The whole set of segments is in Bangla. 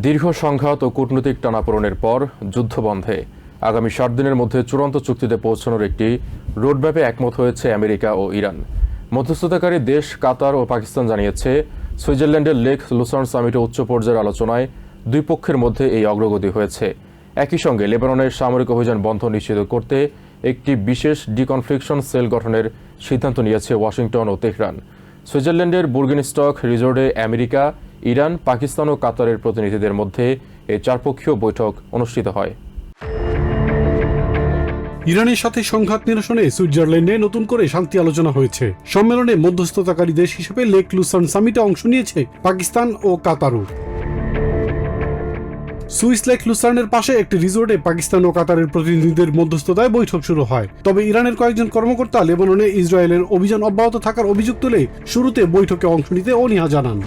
দীর্ঘ সংঘাত ও কূটনৈতিক টানাপোড়েনের পর যুদ্ধবন্ধে আগামী ৭ দিনের মধ্যে চূড়ান্ত চুক্তিতে পৌঁছানোর একটি রোডম্যাপে একমত হয়েছে আমেরিকা ও ইরান। মধ্যস্থতাকারী দেশ কাতার ও পাকিস্তান জানিয়েছে, সুইজারল্যান্ডের লেক লুসার্ন সামিটে উচ্চ পর্যায়ের আলোচনায় দুই পক্ষের মধ্যে এই অগ্রগতি হয়েছে। একই সঙ্গে লেবাননের সামরিক অভিযান বন্ধ নিশ্চিত করতে একটি বিশেষ ডিকনফ্লিকশন সেল গঠনের সিদ্ধান্ত নিয়েছে ওয়াশিংটন ও তেহরান। সুইজারল্যান্ডের বুর্গেনস্টক রিজোর্টে আমেরিকা, ইরান, পাকিস্তান ও কাতারের প্রতিনিধিদের মধ্যে এই চারপক্ষীয় বৈঠক অনুষ্ঠিত হয়। ইরানের সাথে সংঘাত নিরসনে সুইজারল্যান্ডে নতুন করে শান্তি আলোচনা হয়েছে। সম্মেলনে মধ্যস্থতাকারী দেশ হিসেবে লেক লুসার্ন সামিটে অংশ নিয়েছে পাকিস্তান ও কাতারও। সুইস লেক লুসার্নের পাশে একটি রিসোর্টে পাকিস্তান ও কাতারের প্রতিনিধিদের মধ্যস্থতায় বৈঠক শুরু হয়। তবে ইরানের কয়েকজন কর্মকর্তা লেবাননে ইসরায়েলের অভিযান অব্যাহত থাকার অভিযোগ তুলে শুরুতে বৈঠকে অংশ নিতে অনীহা জানান।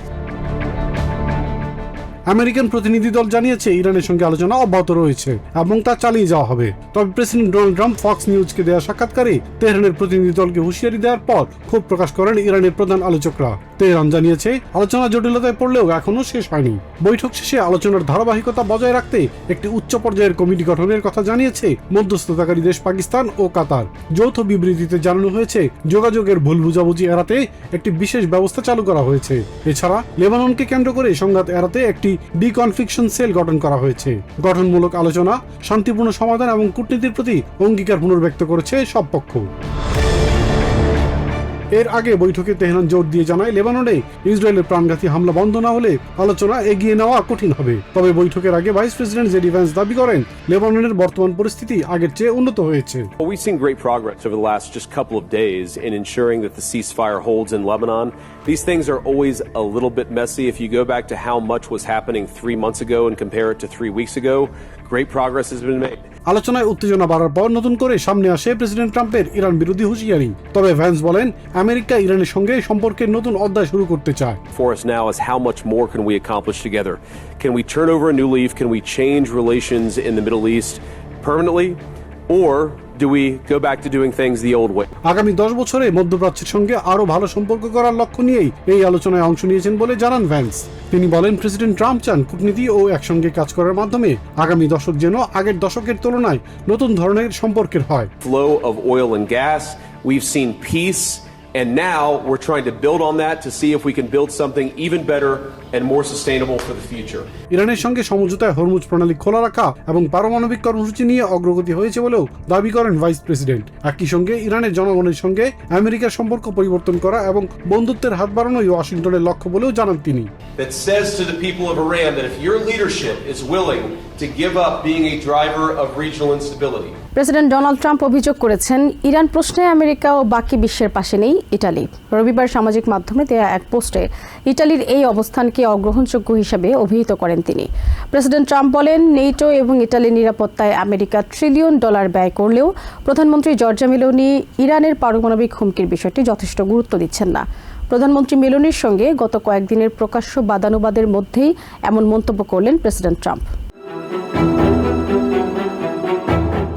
আমেরিকান প্রতিনিধি দল জানিয়েছে, ইরানের সঙ্গে আলোচনা অব্যাহত রয়েছে এবং তা চালিয়ে যাওয়া হবে। তবে প্রেসিডেন্ট ডোনাল্ড ট্রাম্প ফক্স নিউজকে দেওয়া সাক্ষাৎকারে তেহরানের প্রতিনিধি দলকে হুঁশিয়ারি দেওয়ার পর ক্ষোভ প্রকাশ করেন ইরানের প্রধান আলোচকরা। তেহরান জানিয়েছে, আলোচনা জটিলতায় পড়লেও এখনও শেষ হয়নি। বৈঠক শেষে আলোচনার ধারাবাহিকতা বজায় রাখতে একটি উচ্চ পর্যায়ের কমিটি গঠনের কথা জানিয়েছে মধ্যস্থতাকারী দেশ পাকিস্তান ও কাতার। যৌথ বিবৃতিতে জানানো হয়েছে, যোগাযোগের ভুল বুঝাবুঝি এড়াতে একটি বিশেষ ব্যবস্থা চালু করা হয়েছে। এছাড়া লেবাননকে কেন্দ্র করে সংঘাত এড়াতে একটি ডিকনফ্লিকশন সেল গঠন করা হয়েছে। গঠনমূলক আলোচনা, শান্তিপূর্ণ সমাধান এবং কূটনীতির প্রতি অঙ্গীকার পুনর্ব্যক্ত করেছে সব পক্ষ। এর আগে বৈঠকে তেহরান জোর দিয়ে জানায়, লেবাননে ইসরায়েলের প্রাণঘাতী হামলা বন্ধ না হলে আলোচনা এগিয়ে নেওয়া কঠিন হবে। তবে বৈঠকের আগে ভাইস প্রেসিডেন্ট জেডি ভ্যান্স দাবি করেন, লেবাননের বর্তমান পরিস্থিতি আগের চেয়ে উন্নত হয়েছে। We've seen great progress over the last just couple of days in ensuring that the ceasefire holds in Lebanon. These things are always a little bit messy. If you go back to how much was happening 3 months ago and compare it to 3 weeks ago, great progress has been made. আলোচনায় উত্তেজনা বাড়ার পর নতুন করে সামনে আসে প্রেসিডেন্ট ট্রাম্পের ইরান বিরোধী হুঁশিয়ারি। তবে ভ্যান্স বলেন, আমেরিকা ইরানের সঙ্গে সম্পর্কের নতুন অধ্যায় শুরু করতে চায়। For us now is how much more can we accomplish together? Can we turn over a new leaf? Can we change relations in the Middle East permanently? Or do we go back to doing things the old way? আগামী 10 বছরে মধ্যপ্রাচ্যের সঙ্গে আরো ভালো সম্পর্ক করার লক্ষ্য নিয়েই এই আলোচনায় অংশ নিয়েছেন বলে জানান ভ্যান্স। তিনি বলেন, প্রেসিডেন্ট ট্রাম্প চান কূটনীতি ও একসঙ্গে কাজ করার মাধ্যমে আগামী দশক যেন আগের দশকের তুলনায় নতুন ধরনের সম্পর্কের হয়। Flow of oil and gas, we've seen peace, and now we're trying to build on that to see if we can build something even better and more sustainable for the future. ইরানের সঙ্গে সমঝোতায় হরমুজ প্রণালী খোলা রাখা এবং পারমাণবিক কর্মসূচি নিয়ে অগ্রগতি হয়েছে বলেও দাবি করেন ভাইস প্রেসিডেন্ট। একই সঙ্গে ইরানের জনগণের সঙ্গে আমেরিকার সম্পর্ক পরিবর্তন করা এবং বন্ধুত্বের হাত বাড়ানোই ওয়াশিংটনের লক্ষ্য বলেও জানান তিনি। That says to the people of Iran that if your leadership is willing to give up being a driver of regional instability. President Donald Trump অভিযোগ করেছেন, ইরান প্রশ্নে আমেরিকা ও বাকি বিশ্বের পাশে নেই ইটালি। রবিবার সামাজিক মাধ্যমে দেয়া এক পোস্টে ইটালির এই অবস্থানকে অগ্রহণযোগ্য হিসেবে অভিহিত করেন তিনি। প্রেসিডেন্ট ট্রাম্প বলেন, নেটো এবং ইটালির নিরাপত্তায় আমেরিকা $1 ট্রিলিয়ন ব্যয় করলেও প্রধানমন্ত্রী জর্জা মেলোনি ইরানের পারমাণবিক হুমকির বিষয়টি যথেষ্ট গুরুত্ব দিচ্ছেন না। প্রধানমন্ত্রী মেলোনির সঙ্গে গত কয়েকদিনের প্রকাশ্য বাদানুবাদের মধ্যেই এমন মন্তব্য করলেন প্রেসিডেন্ট ট্রাম্প।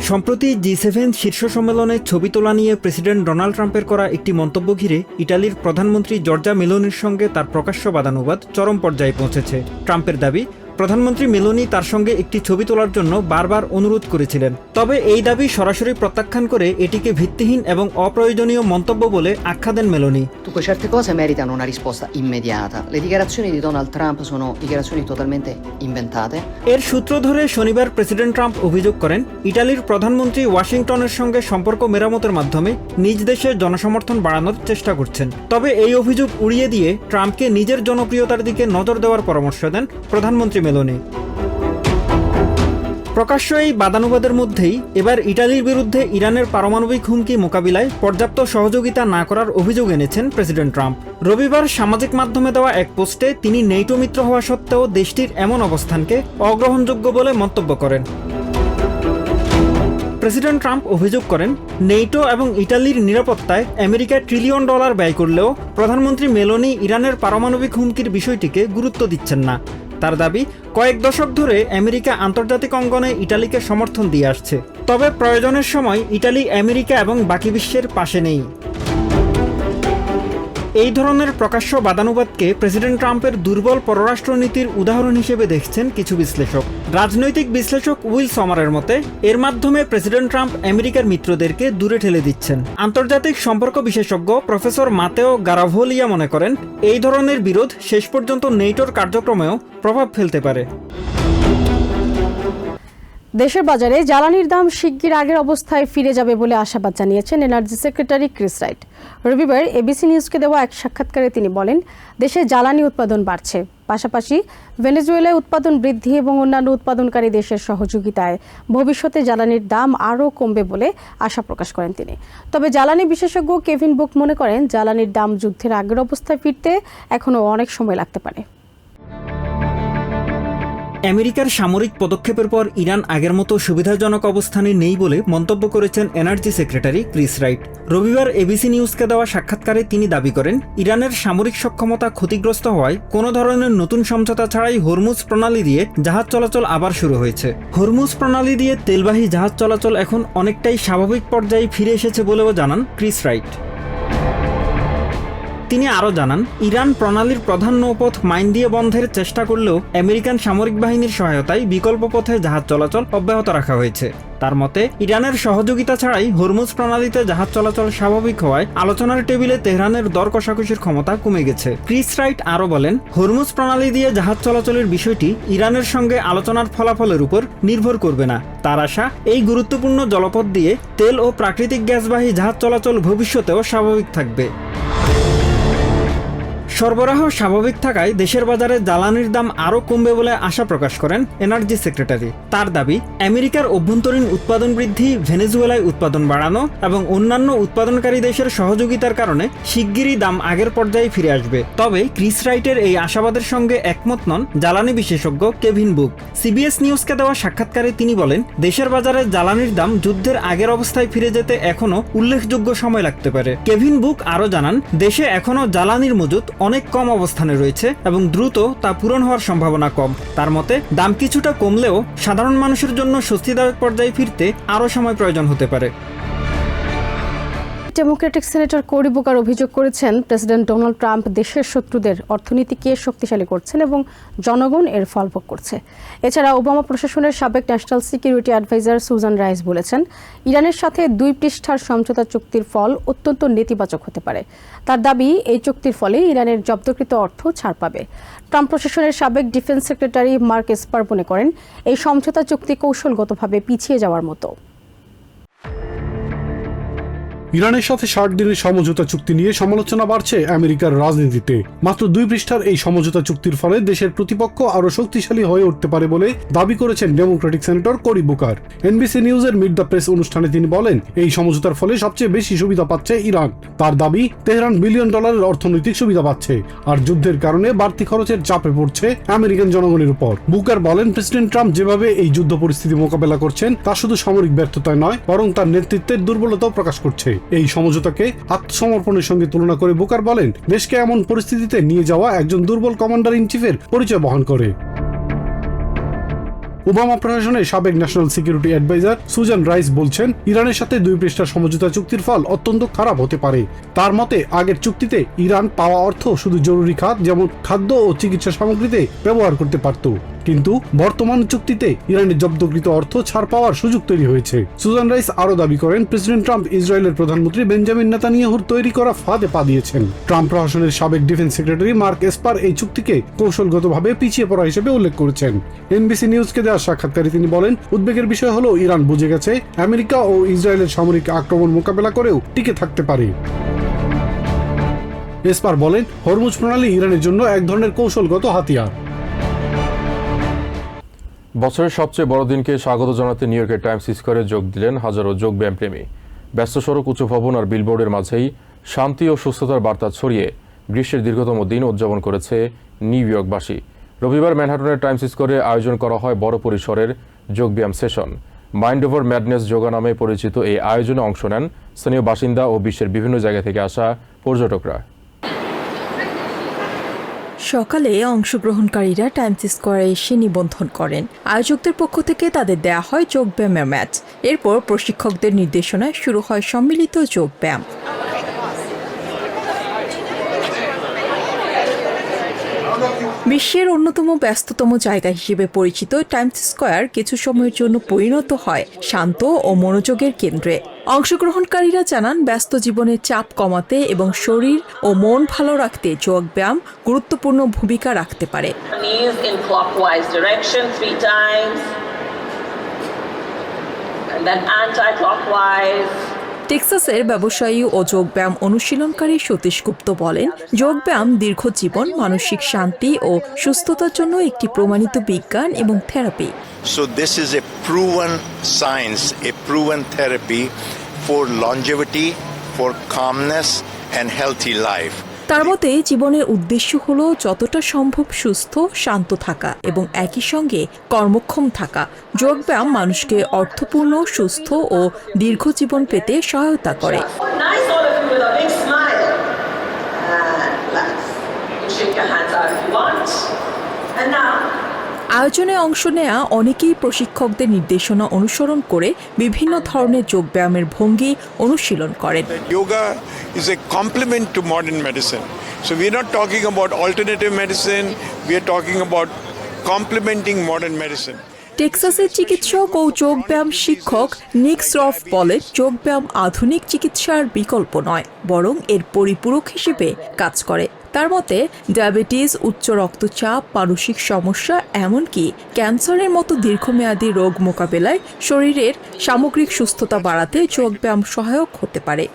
সম্প্রতি G7 শীর্ষ সম্মেলনে ছবি তোলা নিয়ে প্রেসিডেন্ট ডোনাল্ড ট্রাম্পের করা একটি মন্তব্য ঘিরে ইটালির প্রধানমন্ত্রী জর্জা মেলোনির সঙ্গে তার প্রকাশ্য বাদানুবাদ চরম পর্যায়ে পৌঁছেছে। ট্রাম্পের দাবি, প্রধানমন্ত্রী মেলোনি তার সঙ্গে একটি ছবি তোলার জন্য বারবার অনুরোধ করেছিলেন। তবে এই দাবি সরাসরি প্রত্যাখ্যান করে এটিকে ভিত্তিহীন এবং অপ্রয়োজনীয় মন্তব্য বলে আখ্যা দেন Meloni. Dunque certe cose meritano una risposta immediata. Le dichiarazioni di Donald Trump sono dichiarazioni totalmente inventate. এর সূত্র ধরে শনিবার প্রেসিডেন্ট ট্রাম্প অভিযোগ করেন, ইটালির প্রধানমন্ত্রী ওয়াশিংটনের সঙ্গে সম্পর্ক মেরামতের মাধ্যমে নিজ দেশের জনসমর্থন বাড়ানোর চেষ্টা করছেন। তবে এই অভিযোগ উড়িয়ে দিয়ে ট্রাম্পকে নিজের জনপ্রিয়তার দিকে নজর দেওয়ার পরামর্শ দেন প্রধানমন্ত্রী মেলোনি। প্রকাশ্য এই বাদানুবাদের মধ্যেই এবার ইটালির বিরুদ্ধে ইরানের পারমাণবিক হুমকি মোকাবিলায় পর্যাপ্ত সহযোগিতা না করার অভিযোগ এনেছেন প্রেসিডেন্ট ট্রাম্প। রবিবার সামাজিক মাধ্যমে দেওয়া এক পোস্টে তিনি নেটো মিত্র হওয়া সত্ত্বেও দেশটির এমন অবস্থানকে অগ্রহণযোগ্য বলে মন্তব্য করেন। প্রেসিডেন্ট ট্রাম্প অভিযোগ করেন, নেটো এবং ইটালির নিরাপত্তায় আমেরিকা $1 ট্রিলিয়ন ব্যয় করলেও প্রধানমন্ত্রী মেলোনি ইরানের পারমাণবিক হুমকির বিষয়টিকে গুরুত্ব দিচ্ছেন না। তার দাবি, কয়েক দশক ধরে আমেরিকা আন্তর্জাতিক অঙ্গনে ইটালিকে সমর্থন দিয়ে আসছে। তবে প্রয়োজনের সময় ইটালি আমেরিকা এবং বাকি বিশ্বের পাশে নেই। এই ধরনের প্রকাশ্য বাদানুবাদকে প্রেসিডেন্ট ট্রাম্পের দুর্বল পররাষ্ট্রনীতির উদাহরণ হিসেবে দেখছেন কিছু বিশ্লেষক। রাজনৈতিক বিশ্লেষক উইল সমারের মতে এর মাধ্যমে প্রেসিডেন্ট ট্রাম্প আমেরিকার মিত্রদেরকে দূরে ঠেলে দিচ্ছেন। আন্তর্জাতিক সম্পর্ক বিশেষজ্ঞ প্রফেসর মাতেও গারাভোলিয়া মনে করেন এই ধরনের বিরোধ শেষ পর্যন্ত নেটোর কার্যক্রমেও প্রভাব ফেলতে পারে। দেশের বাজারে জ্বালানির দাম শিগগির আগের অবস্থায় ফিরে যাবে বলে আশাবাদ জানিয়েছেন এনার্জি সেক্রেটারি ক্রিস রাইট। রবিবার এবিসি নিউজকে দেওয়া এক সাক্ষাৎকারে তিনি বলেন, দেশে জ্বালানি উৎপাদন বাড়ছে, পাশাপাশি ভেনেজুয়েলায় উৎপাদন বৃদ্ধি এবং অন্যান্য উৎপাদনকারী দেশের সহযোগিতায় ভবিষ্যতে জ্বালানির দাম আরও কমবে বলে আশা প্রকাশ করেন তিনি। তবে জ্বালানি বিশেষজ্ঞ কেভিন বুক মনে করেন জ্বালানির দাম যুদ্ধের আগের অবস্থায় ফিরতে এখনও অনেক সময় লাগতে পারে। আমেরিকার সামরিক পদক্ষেপের পর ইরান আগের মতো সুবিধাজনক অবস্থানে নেই বলে মন্তব্য করেছেন এনার্জি সেক্রেটারি ক্রিস রাইট। রবিবার এবিসি নিউজকে দেওয়া সাক্ষাৎকারে তিনি দাবি করেন, ইরানের সামরিক সক্ষমতা ক্ষতিগ্রস্ত হওয়ায় কোনো ধরনের নতুন সমঝোতা ছাড়াই হরমুজ প্রণালী দিয়ে জাহাজ চলাচল আবার শুরু হয়েছে। হরমুজ প্রণালী দিয়ে তেলবাহী জাহাজ চলাচল এখন অনেকটাই স্বাভাবিক পর্যায়ে ফিরে এসেছে বলেও জানান ক্রিস রাইট। তিনি আরও জানান, ইরান প্রণালীর প্রধান নৌপথ মাইন দিয়ে বন্ধের চেষ্টা করলেও আমেরিকান সামরিক বাহিনীর সহায়তায় বিকল্প পথে জাহাজ চলাচল অব্যাহত রাখা হয়েছে। তার মতে ইরানের সহযোগিতা ছাড়াই হরমুজ প্রণালীতে জাহাজ চলাচল স্বাভাবিক হওয়ায় আলোচনার টেবিলে তেহরানের দর কষাকষির ক্ষমতা কমে গেছে। ক্রিস রাইট আরও বলেন, হরমুজ প্রণালী দিয়ে জাহাজ চলাচলের বিষয়টি ইরানের সঙ্গে আলোচনার ফলাফলের উপর নির্ভর করবে না। তার আশা, এই গুরুত্বপূর্ণ জলপথ দিয়ে তেল ও প্রাকৃতিক গ্যাসবাহী জাহাজ চলাচল ভবিষ্যতেও স্বাভাবিক থাকবে। সরবরাহ স্বাভাবিক থাকায় দেশের বাজারে জ্বালানির দাম আরও কমবে বলে আশা প্রকাশ করেন এনার্জি সেক্রেটারি। তার দাবি, আমেরিকার অভ্যন্তরীণ উৎপাদন বৃদ্ধি, ভেনেজুয়েলায় উৎপাদন বাড়ানো এবং অন্যান্য উৎপাদনকারী দেশের সহযোগিতার কারণে শিগগিরই দাম আগের পর্যায়ে ফিরে আসবে। তবে ক্রিস রাইটের এই আশাবাদের সঙ্গে একমত নন জ্বালানি বিশেষজ্ঞ কেভিন বুক। সিবিএস নিউজকে দেওয়া সাক্ষাৎকারে তিনি বলেন, দেশের বাজারে জ্বালানির দাম যুদ্ধের আগের অবস্থায় ফিরে যেতে এখনও উল্লেখযোগ্য সময় লাগতে পারে। কেভিন বুক আরও জানান, দেশে এখনও জ্বালানির মজুত অনেক কম অবস্থানে রয়েছে এবং দ্রুত তা পূরণ হওয়ার সম্ভাবনা কম। তার মতে দাম কিছুটা কমলেও সাধারণ মানুষের জন্য স্বস্তিদায়ক পর্যায়ে ফিরতে আরও সময় প্রয়োজন হতে পারে। ডেমোক্রেটিক সিনেটর কোরি বুকার অভিযোগ করেছেন, প্রেসিডেন্ট ডোনাল্ড ট্রাম্প দেশের শত্রুদের অর্থনীতিকে শক্তিশালী করছেন এবং জনগণ এর ফল ভোগ করছে। এছাড়া ওবামা প্রশাসনের সাবেক national security advisor Susan Rice বলেছেন, ইরানের সাথে 2 পৃষ্ঠার সমঝোতা চুক্তির ফল অত্যন্ত নেতিবাচক হতে পারে। তার দাবি, এই চুক্তির ফলে ইরানের জব্দকৃত অর্থ ছাড় পাবে। ট্রাম্প প্রশাসনের সাবেক ডিফেন্স সেক্রেটারি মার্ক এসপার মনে করেন, এই সমঝোতা চুক্তি কৌশলগতভাবে পিছিয়ে যাওয়ার মতো। ইরানের সাথে 60 দিনের সমঝোতা চুক্তি নিয়ে সমালোচনা বাড়ছে আমেরিকার রাজনীতিতে। মাত্র 2 পৃষ্ঠার এই সমঝোতা চুক্তির ফলে দেশের প্রতিপক্ষ আরও শক্তিশালী হয়ে উঠতে পারে বলে দাবি করেছেন ডেমোক্রেটিক সেনেটর কোরি বুকার। এনবিসি নিউজের মিট দ্য প্রেস অনুষ্ঠানে তিনি বলেন, এই সমঝোতার ফলে সবচেয়ে বেশি সুবিধা পাচ্ছে ইরান। তার দাবি, তেহরান $1 বিলিয়ন অর্থনৈতিক সুবিধা পাচ্ছে, আর যুদ্ধের কারণে বাড়তি খরচের চাপে পড়ছে আমেরিকান জনগণের উপর। বুকার বলেন, প্রেসিডেন্ট ট্রাম্প যেভাবে এই যুদ্ধ পরিস্থিতি মোকাবেলা করছেন তা শুধু সামরিক ব্যর্থতায় নয়, বরং তার নেতৃত্বের দুর্বলতাও প্রকাশ করছে। এই সমঝোতাকে আত্মসমর্পণের সঙ্গে তুলনা করে বুকার বলেন, দেশকে এমন পরিস্থিতিতে নিয়ে যাওয়া একজন দুর্বল কমান্ডার ইন চিফের পরিচয় বহন করে। ওবামা প্রশাসনের সাবেক national security advisor Susan Rice বলছেন, ইরানের সাথে 2 পৃষ্ঠার সমঝোতা চুক্তির ফল অত্যন্ত খারাপ হতে পারে। তার মতে, আগের চুক্তিতে ইরান পাওয়া অর্থ শুধু জরুরি খাত যেমন খাদ্য ও চিকিৎসা সামগ্রীতে ব্যবহার করতে পারত, কিন্তু বর্তমান চুক্তিতে ইরানের জব্দকৃত অর্থ ছাড় পাওয়ার সুযোগ তৈরি হয়েছে। সুজান রাইস আরও দাবি করেন, প্রেসিডেন্ট ট্রাম্প ইসরায়েলের প্রধানমন্ত্রী বেঞ্জামিন নেতানিয়াহুর তৈরি করা ফাঁদে পা দিয়েছেন। ট্রাম্প প্রশাসনের সাবেক ডিফেন্স সেক্রেটারি মার্ক এসপার এই চুক্তিকে কৌশলগতভাবে পিছিয়ে পড়া হিসেবে উল্লেখ করেছেন। এনবিসি নিউজকে দেওয়া সাক্ষাৎকারে তিনি বলেন, উদ্বেগের বিষয় হলো ইরান বুঝে গেছে আমেরিকা ও ইসরায়েলের সামরিক আক্রমণ মোকাবেলা করেও টিকে থাকতে পারে। এসপার বলেন, হরমুজ প্রণালী ইরানের জন্য এক ধরনের কৌশলগত হাতিয়ার। বছরের সবচেয়ে বড় দিনকে স্বাগত জানাতে নিউ ইয়র্কের টাইমস স্কোয়ারে যোগ দিলেন হাজারো যোগব্যায়াম প্রেমী। ব্যস্ত সড়ক, উঁচু ভবন আর বিলবোর্ডের মাঝেই শান্তি ও সুস্থতার বার্তা ছড়িয়ে গ্রীষ্মের দীর্ঘতম দিন উদযাপন করেছে নিউ ইয়র্কবাসী। রবিবার ম্যানহাটনের টাইমস স্কোয়ারে আয়োজন করা হয় বড় পরিসরের যোগব্যায়াম session. Mind over madness yoga নামে পরিচিত এই আয়োজনে অংশ নেন স্থানীয় বাসিন্দা ও বিশ্বের বিভিন্ন জায়গা থেকে আসা পর্যটকরা। সকালে অংশগ্রহণকারীরা টাইমস স্কোয়ারে এসে নিবন্ধন করেন। আয়োজকদের পক্ষ থেকে তাদের দেয়া হয় যোগব্যায়ামের ম্যাচ। এরপর প্রশিক্ষকদের নির্দেশনায় শুরু হয় সম্মিলিত যোগব্যায়াম। বিশ্বের অন্যতম ব্যস্ততম জায়গা হিসেবে পরিচিত টাইমস স্কয়ার কিছু সময়ের জন্য পরিণত হয় শান্ত ও মনোযোগের কেন্দ্রে। অংশগ্রহণকারীরা জানান ব্যস্ত জীবনের চাপ কমাতে এবং শরীর ও মন ভালো রাখতে যোগব্যায়াম গুরুত্বপূর্ণ ভূমিকা রাখতে পারে। Knees in clockwise direction 3 times, and then anti-clockwise. টেক্সাসের ব্যবসায়ী ও যোগব্যায়াম অনুশীলনকারী সতীশ গুপ্ত বলেন, যোগব্যায়াম দীর্ঘ জীবন, মানসিক শান্তি ও সুস্থতার জন্য একটি প্রমাণিত বিজ্ঞান এবং therapy. So this is a proven science, a proven therapy for longevity, for calmness and healthy life. তার মতে জীবনের উদ্দেশ্য হলো যতটা সম্ভব সুস্থ, শান্ত থাকা এবং একই সঙ্গে কর্মক্ষম থাকা। যোগব্যায়াম মানুষকে অর্থপূর্ণ, সুস্থ ও দীর্ঘ জীবন পেতে সহায়তা করে। Nice all of you with a big smile. And relax. You shake your hands out if you want. And now, আয়োজনে অংশ নেয়া অনেকেই প্রশিক্ষকদের নির্দেশনা অনুসরণ করে বিভিন্ন ধরনের যোগব্যায়ামের ভঙ্গি অনুশীলন করেন। Yoga is a complement to modern medicine. So we are not talking about alternative medicine, we are talking about complementing modern medicine. টেক্সাসের চিকিৎসক ও যোগব্যায়াম শিক্ষক নিক শ্রফ বলেন, যোগব্যায়াম আধুনিক চিকিৎসার বিকল্প নয়, বরং এর পরিপূরক হিসেবে কাজ করে। তার মতে ডায়াবেটিস, উচ্চ রক্তচাপ, মানসিক সমস্যা, এমনকি ক্যান্সারের মতো দীর্ঘমেয়াদী রোগ মোকাবেলায় শরীরের সামগ্রিক সুস্থতা বাড়াতে যোগব্যায়াম সহায়ক হতে পারে।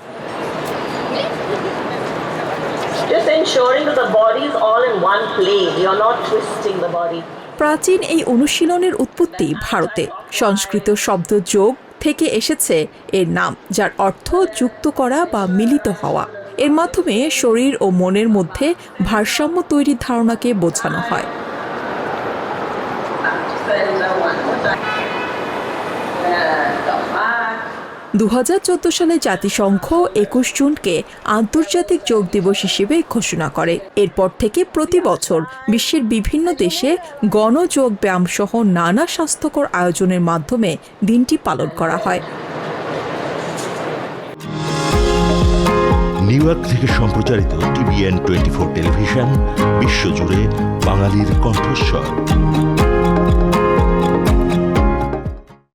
just ensuring that the body is all in one plane. You're not twisting the body. প্রাচীন এই অনুশীলনের উৎপত্তি ভারতে। সংস্কৃত শব্দ যোগ থেকে এসেছে এর নাম, যার অর্থ যুক্ত করা বা মিলিত হওয়া। এর মাধ্যমে শরীর ও মনের মধ্যে ভারসাম্য তৈরির ধারণাকে বোঝানো হয়। 2014 সালে জাতিসংঘ 21 জুনকে আন্তর্জাতিক যোগ দিবস হিসেবে ঘোষণা করে। এরপর থেকে প্রতি বছর বিশ্বের বিভিন্ন দেশে গণযোগ ব্যায়াম সহ নানা স্বাস্থ্যকর আয়োজনের মাধ্যমে দিনটি পালন করা হয়। নিউ ইয়র্ক থেকে সম্প্রচারিত TVN 24 টেলিভিশন বিশ্বজুড়ে বাঙালির কণ্ঠস্বর।